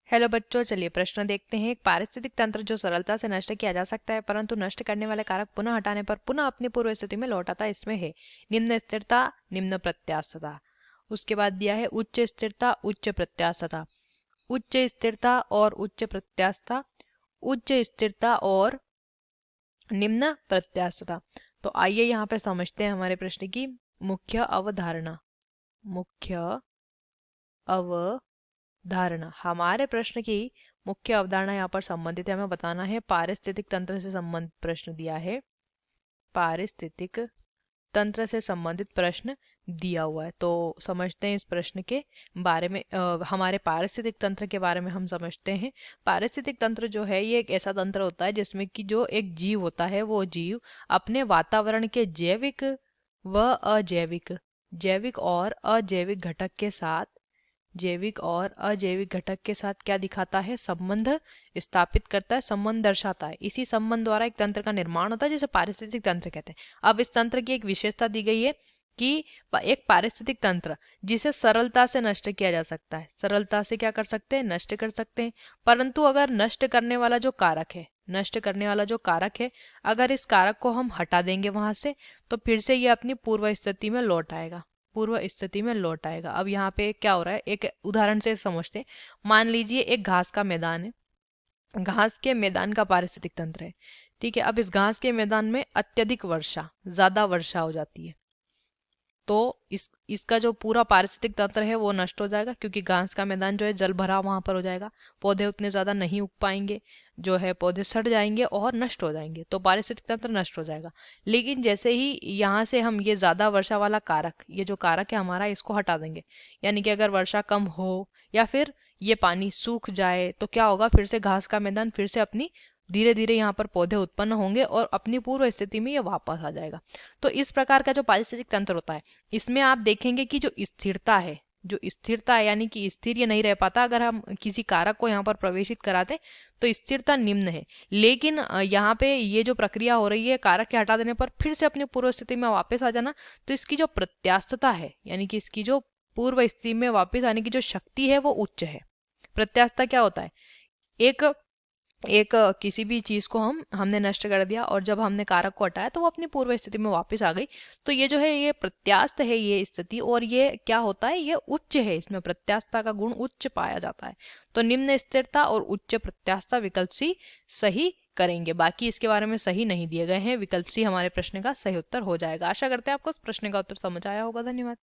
Hello बच्चों, चलिए प्रश्न देखते हैं। एक पारिस्थितिक तंत्र जो सरलता से नष्ट किया जा सकता है, परंतु नष्ट करने वाले कारक पुनः हटाने पर पुनः अपनी पूर्व स्थिति में लौट आता है, इसमें है निम्न स्थिरता, निम्न प्रत्यास्थता। उसके बाद दिया है उच्च स्थिरता, उच्च प्रत्यास्थता। उच्च स्थिरता और उच्च प्रत्यास्थता, उच्च स्थिरता और निम्न प्रत्यास्थता। तो आइए यहाँ पे समझते हैं हमारे प्रश्न की मुख्य अवधारणा। मुख्य अवधारणा, हमारे प्रश्न की मुख्य अवधारणा यहाँ पर संबंधित है, हमें बताना है पारिस्थितिक तंत्र से संबंधित प्रश्न दिया है। पारिस्थितिक तंत्र से संबंधित प्रश्न दिया हुआ है, तो समझते हैं इस प्रश्न के बारे में। हमारे पारिस्थितिक तंत्र के बारे में हम समझते हैं। पारिस्थितिक तंत्र जो है ये एक ऐसा तंत्र होता है जिसमें कि जो एक जीव होता है वो जीव अपने वातावरण के जैविक व अजैविक, जैविक और अजैविक घटक के साथ, जैविक और अजैविक घटक के साथ क्या दिखाता है, संबंध स्थापित करता है, संबंध दर्शाता है। इसी संबंध द्वारा एक तंत्र का निर्माण होता है जिसे पारिस्थितिक तंत्र कहते हैं। अब इस तंत्र की एक विशेषता दी गई है कि एक पारिस्थितिक तंत्र जिसे सरलता से नष्ट किया जा सकता है, सरलता से क्या कर सकते हैं, नष्ट कर सकते हैं। परंतु अगर नष्ट करने वाला जो कारक है, नष्ट करने वाला जो कारक है, अगर इस कारक को हम हटा देंगे वहां से, तो फिर से ये अपनी पूर्व स्थिति में लौट आएगा, पूर्व स्थिति में लौट आएगा। अब यहाँ पे क्या हो रहा है, एक उदाहरण से समझते हैं। मान लीजिए एक घास का मैदान है, घास के मैदान का पारिस्थितिक तंत्र है, ठीक है। अब इस घास के मैदान में अत्यधिक वर्षा, ज्यादा वर्षा हो जाती है, तो इसका जो पूरा पारिस्थितिक तंत्र है वो नष्ट हो जाएगा, क्योंकि घास का मैदान जो है जल भरा वहां पर हो जाएगा, पौधे उतने ज्यादा नहीं उग पाएंगे, जो है पौधे सड़ जाएंगे और नष्ट हो जाएंगे, तो पारिस्थितिक तंत्र नष्ट हो जाएगा। लेकिन जैसे ही यहाँ से हम ये ज्यादा वर्षा वाला कारक, ये जो कारक है हमारा, इसको हटा देंगे, यानी कि अगर वर्षा कम हो या फिर ये पानी सूख जाए, तो क्या होगा, फिर से घास का मैदान फिर से अपनी, धीरे धीरे यहाँ पर पौधे उत्पन्न होंगे और अपनी पूर्व स्थिति में ये वापस आ जाएगा। तो इस प्रकार का जो पारिस्थितिक तंत्र होता है, इसमें आप देखेंगे कि जो स्थिरता है, जो स्थिरता है यानी कि स्थिर ये नहीं रह पाता, अगर हम किसी कारक को यहाँ पर प्रवेशित कराते तो स्थिरता निम्न है। लेकिन यहाँ पे ये जो प्रक्रिया हो रही है, कारक के हटा देने पर फिर से अपनी पूर्व स्थिति में वापस आ जाना, तो इसकी जो प्रत्यास्थता है, यानी कि इसकी जो पूर्व स्थिति में वापस आने की जो शक्ति है वो उच्च है। प्रत्यास्थता क्या होता है, एक एक किसी भी चीज को हमने नष्ट कर दिया और जब हमने कारक को हटाया तो वो अपनी पूर्व स्थिति में वापस आ गई, तो ये जो है ये प्रत्यास्थ है ये स्थिति, और ये क्या होता है, ये उच्च है, इसमें प्रत्यास्थता का गुण उच्च पाया जाता है। तो निम्न स्थिरता और उच्च प्रत्यास्थता विकल्प सी सही करेंगे, बाकी इसके बारे में सही नहीं दिए गए हैं। विकल्प सी हमारे प्रश्न का सही उत्तर हो जाएगा। आशा करते हैं आपको इस प्रश्न का उत्तर समझ आया होगा। धन्यवाद।